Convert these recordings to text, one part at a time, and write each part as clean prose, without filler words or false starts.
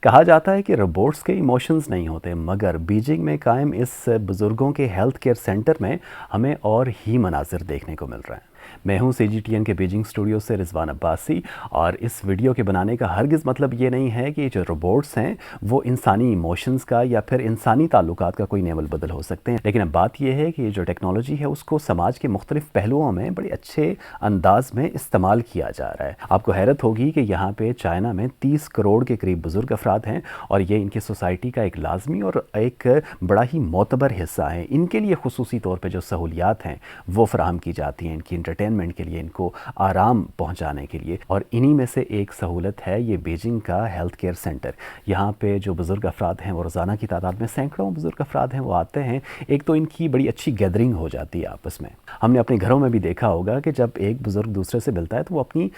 کہا جاتا ہے کہ روبوٹس کے ایموشنز نہیں ہوتے، مگر بیجنگ میں قائم اس بزرگوں کے ہیلتھ کیئر سینٹر میں ہمیں اور ہی مناظر دیکھنے کو مل رہے ہیں۔ میں ہوں CGTN کے بیجنگ اسٹوڈیو سے رضوان عباسی، اور اس ویڈیو کے بنانے کا ہرگز مطلب یہ نہیں ہے کہ جو روبوٹس ہیں وہ انسانی ایموشنز کا یا پھر انسانی تعلقات کا کوئی نعم البدل ہو سکتے ہیں، لیکن اب بات یہ ہے کہ یہ جو ٹیکنالوجی ہے اس کو سماج کے مختلف پہلوؤں میں بڑے اچھے انداز میں استعمال کیا جا رہا ہے۔ آپ کو حیرت ہوگی کہ یہاں پہ چائنا میں 30 کروڑ کے قریب بزرگ افراد ہیں، اور یہ ان کی سوسائٹی کا ایک لازمی اور ایک بڑا ہی معتبر حصہ ہے۔ ان کے لیے خصوصی طور پہ جو سہولیات ہیں وہ فراہم کی جاتی ہیں، ان کی انٹرٹینمنٹ کے لیے، ان کو آرام پہنچانے کے لیے، اور انہی میں سے ایک سہولت ہے یہ بیجنگ کا ہیلتھ کیئر سینٹر۔ یہاں پہ جو بزرگ افراد ہیں وہ روزانہ کی تعداد میں سینکڑوں بزرگ افراد ہیں وہ آتے ہیں۔ ایک تو ان کی بڑی اچھی گیدرنگ ہو جاتی ہے آپس میں۔ ہم نے اپنے گھروں میں بھی دیکھا ہوگا کہ جب ایک بزرگ دوسرے سے ملتا ہے تو وہ اپنی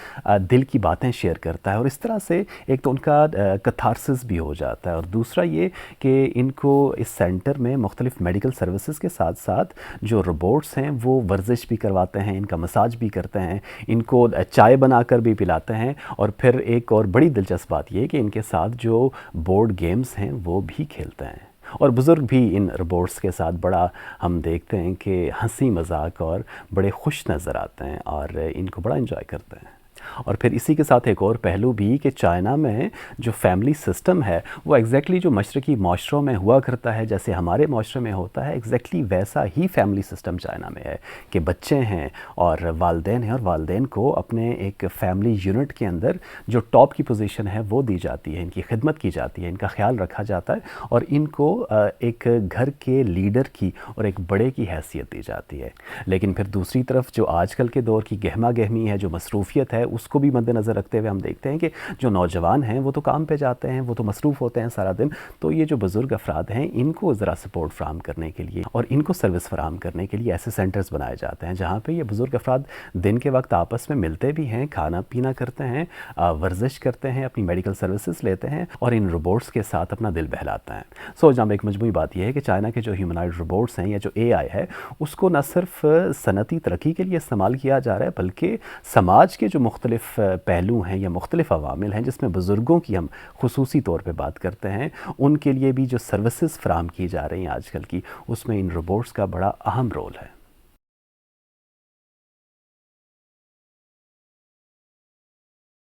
دل کی باتیں شیئر کرتا ہے، اور اس طرح سے ایک تو ان کا کتھارسس بھی ہو جاتا ہے، اور دوسرا یہ کہ ان کو اس سینٹر میں مختلف میڈیکل سروسز کے ساتھ ساتھ جو روبوٹس ہیں وہ ورزش بھی کرواتے ہیں، ان کا مساج بھی کرتے ہیں، ان کو چائے بنا کر بھی پلاتے ہیں، اور پھر ایک اور بڑی دلچسپ بات یہ کہ ان کے ساتھ جو بورڈ گیمز ہیں وہ بھی کھیلتے ہیں، اور بزرگ بھی ان روبوٹس کے ساتھ بڑا ہم دیکھتے ہیں کہ ہنسی مذاق اور بڑے خوش نظر آتے ہیں، اور ان کو بڑا انجوائے کرتے ہیں۔ اور پھر اسی کے ساتھ ایک اور پہلو بھی کہ چائنا میں جو فیملی سسٹم ہے وہ ایگزیکٹلی جو مشرقی معاشروں میں ہوا کرتا ہے، جیسے ہمارے معاشرے میں ہوتا ہے، ایگزیکٹلی ویسا ہی فیملی سسٹم چائنا میں ہے کہ بچے ہیں اور والدین ہیں، اور والدین کو اپنے ایک فیملی یونٹ کے اندر جو ٹاپ کی پوزیشن ہے وہ دی جاتی ہے، ان کی خدمت کی جاتی ہے، ان کا خیال رکھا جاتا ہے، اور ان کو ایک گھر کے لیڈر کی اور ایک بڑے کی حیثیت دی جاتی ہے۔ لیکن پھر دوسری طرف جو آج کل کے دور کی گہما گہمی ہے، جو مصروفیت ہے، اس کو بھی مد نظر رکھتے ہوئے ہم دیکھتے ہیں کہ جو نوجوان ہیں وہ تو کام پہ جاتے ہیں، وہ تو مصروف ہوتے ہیں سارا دن، تو یہ جو بزرگ افراد ہیں ان کو ذرا سپورٹ فراہم کرنے کے لیے اور ان کو سروس فراہم کرنے کے لیے ایسے سینٹرز بنائے جاتے ہیں جہاں پہ یہ بزرگ افراد دن کے وقت آپس میں ملتے بھی ہیں، کھانا پینا کرتے ہیں، ورزش کرتے ہیں، اپنی میڈیکل سروسز لیتے ہیں، اور ان روبوٹس کے ساتھ اپنا دل بہلاتے ہیں۔ سو جناب، ایک مجموعی بات یہ ہے کہ چائنا کے جو ہیومنائڈ روبوٹس ہیں یا جو AI ہے اس کو نہ صرف صنعتی ترقی کے لیے استعمال کیا جا رہا ہے، بلکہ سماج کے جو مختلف پہلو ہیں یا مختلف عوامل ہیں جس میں بزرگوں کی ہم خصوصی طور پہ بات کرتے ہیں، ان کے لیے بھی جو سروسز فراہم کی جا رہی ہیں آج کل کی، اس میں ان روبوٹس کا بڑا اہم رول ہے۔